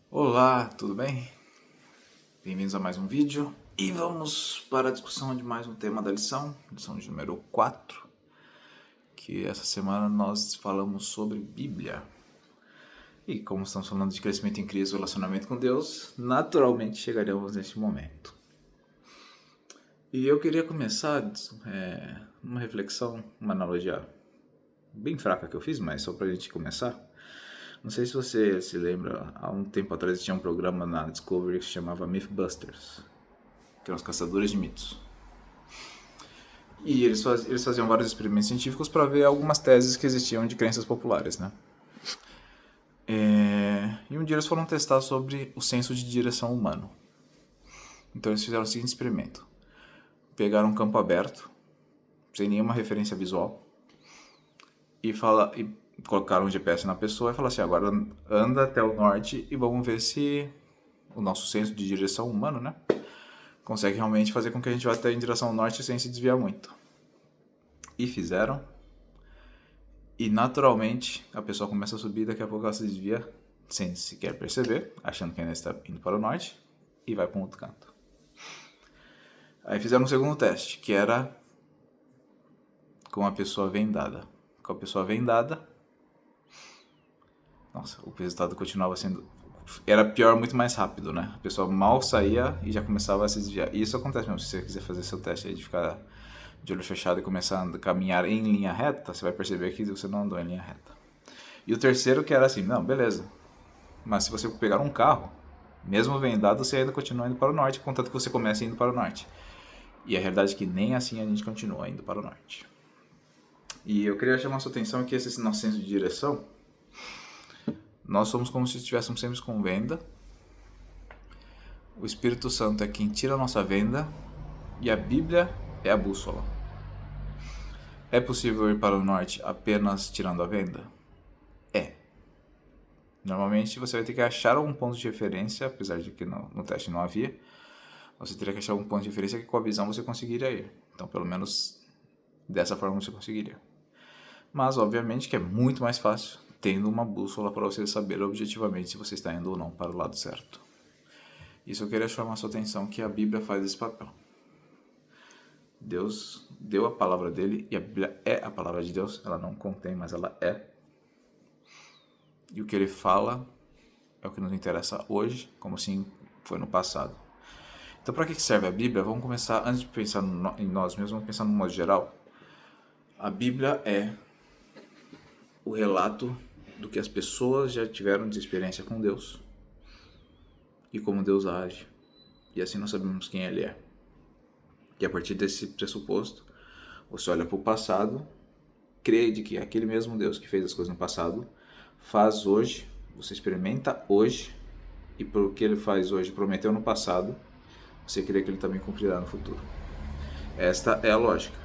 Olá, tudo bem? Bem-vindos a mais um vídeo e vamos para a discussão de mais um tema da lição de número 4, que essa semana nós falamos sobre Bíblia. E como estamos falando de crescimento em Cristo e relacionamento com Deus, naturalmente chegaremos neste momento. E eu queria começar uma reflexão, uma analogia bem fraca que eu fiz, mas só para a gente começar. Não sei se você se lembra, há um tempo atrás tinha um programa na Discovery que se chamava Mythbusters, que eram os caçadores de mitos. E eles faziam vários experimentos científicos para ver algumas teses que existiam de crenças populares, né? E um dia eles foram testar sobre o senso de direção humano. Então eles fizeram o seguinte experimento. Pegaram um campo aberto, sem nenhuma referência visual, e colocaram um GPS na pessoa e falaram assim, agora anda até o norte e vamos ver se o nosso senso de direção humano, né, consegue realmente fazer com que a gente vá até em direção ao norte sem se desviar muito. E fizeram. E naturalmente a pessoa começa a subir, daqui a pouco ela se desvia sem sequer perceber, achando que ainda está indo para o norte, e vai para um outro canto. Aí fizeram um segundo teste, que era com a pessoa vendada. Com a pessoa vendada, nossa, o resultado continuava sendo... Era pior muito mais rápido, né? A pessoa mal saía e já começava a se desviar. E isso acontece mesmo, se você quiser fazer seu teste aí de ficar de olho fechado e começar a caminhar em linha reta, você vai perceber que você não andou em linha reta. E o terceiro que era assim, não, beleza. Mas se você pegar um carro, mesmo vendado, você ainda continua indo para o norte, contanto que você comece indo para o norte. E a realidade é que nem assim a gente continua indo para o norte. E eu queria chamar a sua atenção que esse nosso senso de direção, nós somos como se estivéssemos sempre com venda. O Espírito Santo é quem tira a nossa venda e a Bíblia é a bússola. É possível ir para o norte apenas tirando a venda? É. Normalmente você vai ter que achar algum ponto de referência, apesar de que no teste não havia. Você teria que achar algum ponto de referência que com a visão você conseguiria ir. Então, pelo menos dessa forma você conseguiria. Mas, obviamente, que é muito mais fácil tendo uma bússola para você saber objetivamente se você está indo ou não para o lado certo. Isso eu queria chamar a sua atenção que a Bíblia faz esse papel. Deus deu a palavra dele e a Bíblia é a palavra de Deus. Ela não contém, mas ela é. E o que ele fala é o que nos interessa hoje, como assim foi no passado. Então, para que serve a Bíblia? Vamos começar, antes de pensar em nós mesmos, vamos pensar no modo geral. A Bíblia é o relato do que as pessoas já tiveram de experiência com Deus e como Deus age. E assim nós sabemos quem Ele é. E a partir desse pressuposto, você olha para o passado, crê de que aquele mesmo Deus que fez as coisas no passado faz hoje, você experimenta hoje, e por que Ele faz hoje, prometeu no passado, você crê que Ele também cumprirá no futuro. Esta é a lógica.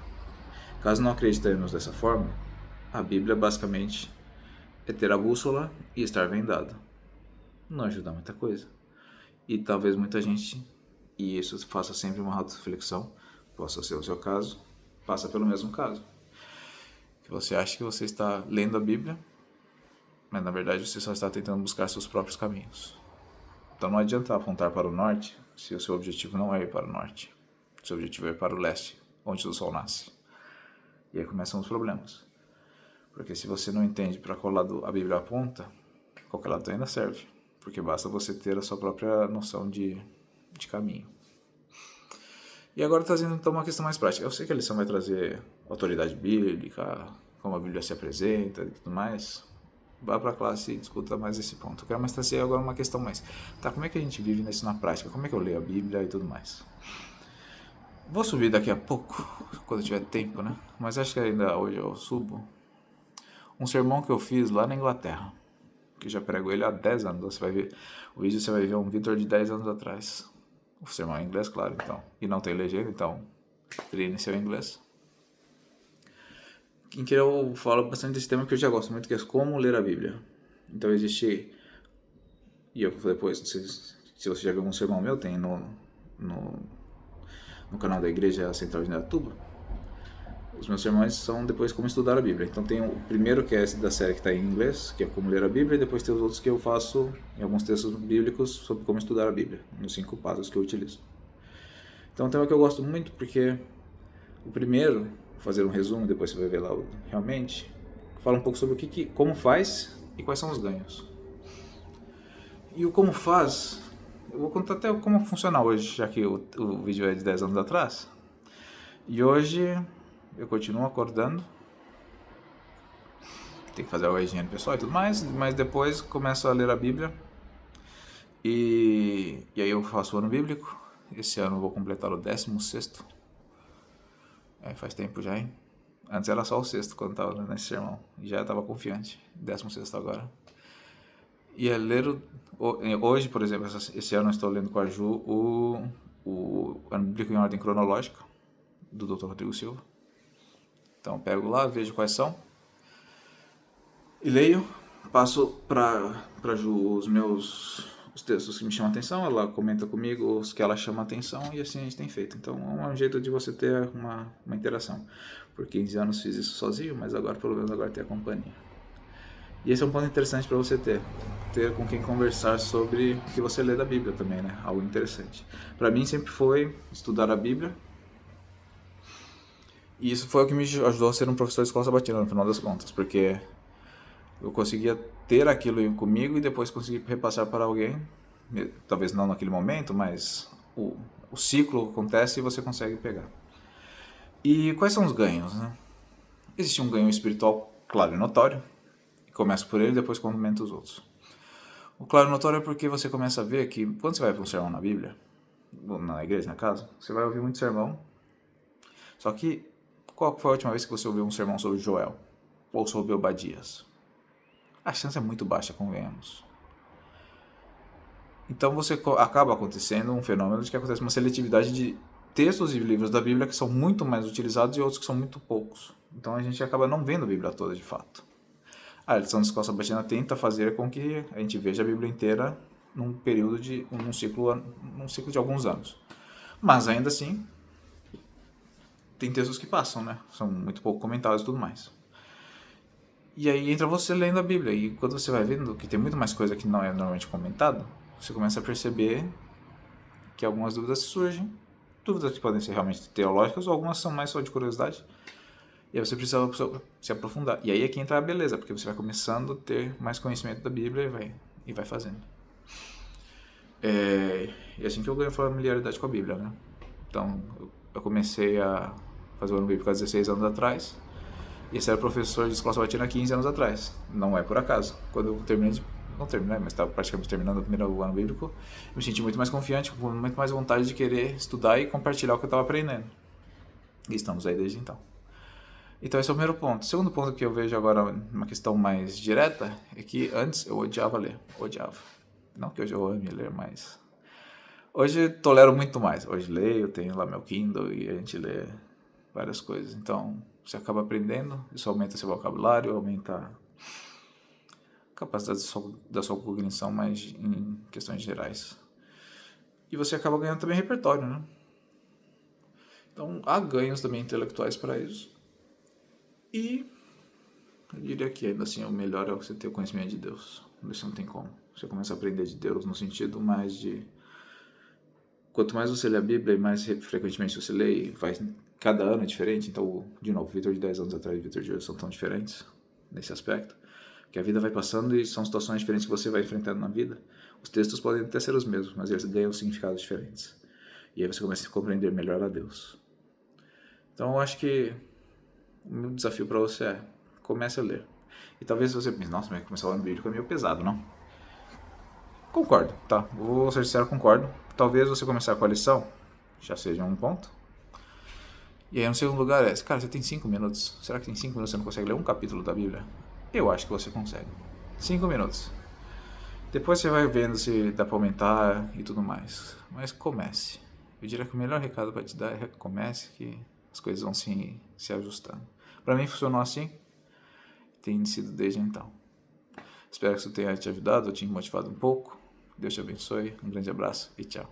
Caso não acreditemos dessa forma, a Bíblia basicamente é ter a bússola e estar vendado. Não ajuda muita coisa. E talvez muita gente, e isso faça sempre uma auto-reflexão, possa ser o seu caso, passa pelo mesmo caso. Que você acha que você está lendo a Bíblia, mas na verdade você só está tentando buscar seus próprios caminhos. Então não adianta apontar para o norte se o seu objetivo não é ir para o norte. O seu objetivo é ir para o leste, onde o sol nasce. E aí começam os problemas. Porque se você não entende para qual lado a Bíblia aponta, qualquer lado ainda serve. Porque basta você ter a sua própria noção de caminho. E agora trazendo então uma questão mais prática. Eu sei que a lição vai trazer autoridade bíblica, como a Bíblia se apresenta e tudo mais. Vá para a classe e discuta mais esse ponto. Eu quero mais trazer agora uma questão mais. Tá, como é que a gente vive isso na prática? Como é que eu leio a Bíblia e tudo mais? Vou subir daqui a pouco, quando eu tiver tempo, né? Mas acho que ainda hoje eu subo um sermão que eu fiz lá na Inglaterra, que já prego ele há 10 anos. Você vai ver o vídeo, você vai ver um Vitor de 10 anos atrás. O sermão é em inglês, claro, então. E não tem legenda, então treine seu inglês. Em que eu falo bastante desse tema que eu já gosto muito, que é como ler a Bíblia. Então existe, e eu depois, se você já viu um sermão meu, tem no canal da Igreja Central de Indaiatuba. os meus sermões são depois como estudar a Bíblia. Então tem o primeiro, que é esse da série que está em inglês, que é como ler a Bíblia, e depois tem os outros que eu faço em alguns textos bíblicos sobre como estudar a Bíblia, nos 5 passos que eu utilizo. Então é um tema que eu gosto muito porque o primeiro, vou fazer um resumo, depois você vai ver lá realmente, fala um pouco sobre como faz e quais são os ganhos. E o como faz, eu vou contar até como funciona hoje, já que o vídeo é de 10 anos atrás. E hoje eu continuo acordando, tem que fazer a higiene pessoal e tudo mais, mas depois começo a ler a Bíblia e aí eu faço o ano bíblico. Esse ano eu vou completar o 16º. Faz tempo já, hein? Antes era só o sexto quando estava nesse sermão, e já estava confiante, 16º agora. E é ler, hoje, por exemplo, esse ano eu estou lendo com a Ju o ano bíblico em ordem cronológica, do Dr. Rodrigo Silva. Então pego lá, vejo quais são e leio, passo para Ju os textos que me chamam a atenção, ela comenta comigo os que ela chama a atenção e assim a gente tem feito. Então é um jeito de você ter uma interação. Por 15 anos fiz isso sozinho, mas agora pelo menos agora tem a companhia. E esse é um ponto interessante para você ter com quem conversar sobre o que você lê da Bíblia também, né? Algo interessante. Para mim sempre foi estudar a Bíblia. E isso foi o que me ajudou a ser um professor de escola sabatina, no final das contas, porque eu conseguia ter aquilo comigo e depois conseguir repassar para alguém, talvez não naquele momento, mas o ciclo acontece e você consegue pegar. E quais são os ganhos, né? Existe um ganho espiritual claro e notório, começo por ele e depois comento os outros. O claro e notório é porque você começa a ver que quando você vai para um sermão na Bíblia, na igreja, na casa, você vai ouvir muito sermão, só que qual foi a última vez que você ouviu um sermão sobre Joel? Ou sobre Obadias? A chance é muito baixa, convenhamos. Então você acaba acontecendo um fenômeno de que acontece uma seletividade de textos e livros da Bíblia que são muito mais utilizados e outros que são muito poucos. Então a gente acaba não vendo a Bíblia toda de fato. A lição da escola sabatina tenta fazer com que a gente veja a Bíblia inteira num ciclo de alguns anos. Mas ainda assim, tem textos que passam, né? São muito pouco comentados e tudo mais. E aí entra você lendo a Bíblia, e quando você vai vendo que tem muito mais coisa que não é normalmente comentado, você começa a perceber que algumas dúvidas surgem, dúvidas que podem ser realmente teológicas, ou algumas são mais só de curiosidade, e aí você precisa se aprofundar. E aí é que entra a beleza, porque você vai começando a ter mais conhecimento da Bíblia e vai fazendo. E assim que eu ganho familiaridade com a Bíblia, né? Então, eu comecei a fazer o ano bíblico há 16 anos atrás, e esse era professor de escola sabatina há 15 anos atrás. Não é por acaso. Quando eu não terminei, mas estava praticamente terminando o primeiro ano bíblico, eu me senti muito mais confiante, com muito mais vontade de querer estudar e compartilhar o que eu estava aprendendo. E estamos aí desde então. Então esse é o primeiro ponto. O segundo ponto que eu vejo agora, uma questão mais direta, é que antes eu odiava ler. Odiava. Não que hoje eu ame ler, mas... Hoje tolero muito mais. Hoje leio, tenho lá meu Kindle e a gente lê várias coisas. Então você acaba aprendendo, isso aumenta seu vocabulário, aumenta a capacidade da sua cognição, mas em questões gerais. E você acaba ganhando também repertório, né? Então há ganhos também intelectuais para isso. E eu diria que ainda assim o melhor é você ter o conhecimento de Deus. Isso não tem como. Você começa a aprender de Deus no sentido mais de... Quanto mais você lê a Bíblia e mais frequentemente você lê, vai cada ano é diferente. Então, de novo, o Vitor de 10 anos atrás e o Vitor de hoje são tão diferentes nesse aspecto. Que a vida vai passando e são situações diferentes que você vai enfrentando na vida. Os textos podem até ser os mesmos, mas eles ganham significados diferentes. E aí você começa a compreender melhor a Deus. Então eu acho que o meu desafio para você é: comece a ler. E talvez você pense, nossa, mas começar o ano bíblico é meio pesado, não? Concordo, tá? Vou ser sincero, concordo. Talvez você começar com a lição já seja um ponto. E aí, no segundo lugar, cara, você tem 5 minutos. Será que em 5 minutos você não consegue ler um capítulo da Bíblia? Eu acho que você consegue. 5 minutos. Depois você vai vendo se dá pra aumentar e tudo mais. Mas comece. Eu diria que o melhor recado para te dar é comece, que as coisas vão se ajustando. Para mim funcionou assim. Tem sido desde então. Espero que isso tenha te ajudado, ou te motivado um pouco. Deus te abençoe. Um grande abraço e tchau.